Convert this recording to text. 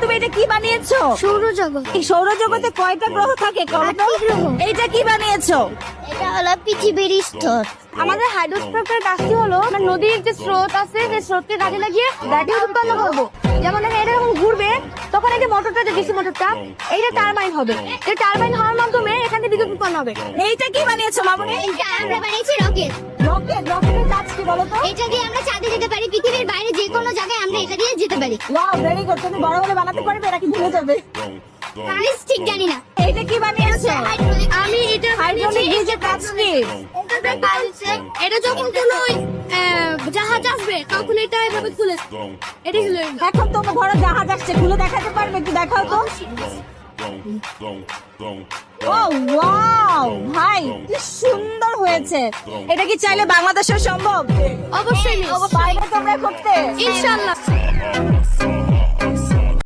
তুমি এটা কি বানিয়েছো? সৌরজগৎ। এই সৌরজগতে কয়টা গ্রহ থাকে? আটটি গ্রহ। এইটা কি বানিয়েছো? এটা হলো পৃথিবীর স্তর। আমাদের হাইড্রোস্ট্রাকচার কাজটি হলো আমরা নদীর যে স্রোত আছে সেই স্রোতকে কাজে লাগিয়ে ব্যাটারি উৎপন্ন করবো। যেমন দেখেন এটা যখন ঘুরবে তখন এই যে মোটরটা, যে ডিসি মোটরটা, এইটা টারবাইন হবে। এই টারবাইন হওয়ার মাধ্যমে এখান থেকে বিদ্যুৎ উৎপন্ন হবে। এইটা কি বানিয়েছো মামুনি? এটা আমরা বানিয়েছি রকেট। রকেটের কাজ কি বলো তো? এটা দিয়ে আমরা চাঁদে যেতে পারি, পৃথিবীর বাইরে যে কোনো জায়গায় আমরা এটা দিয়ে যেতে পারি। Wow, very good. তুমি বড় হলে বানাতে পারবে নাকি ভুলে যাবে? আমি ঠিক জানি না। এইটা কি বানিয়েছো? আমি এটা হাইড্রোলিক ব্রিজের কাজ কি? এটা যখন কোনো জাহাজ আসবে তখন এটা এভাবে খুলে এটা খুলে এখন তো ধরো জাহাজ আসছে, খুলে দেখাতে পারবে? একটু দেখাও তো। ও ওয়াও, ভাই কি সুন্দর হয়েছে। এটা কি চাইলে বাংলাদেশে সম্ভব? অবশ্যই পারবে তোমরা করতে? ইনশাআল্লাহ।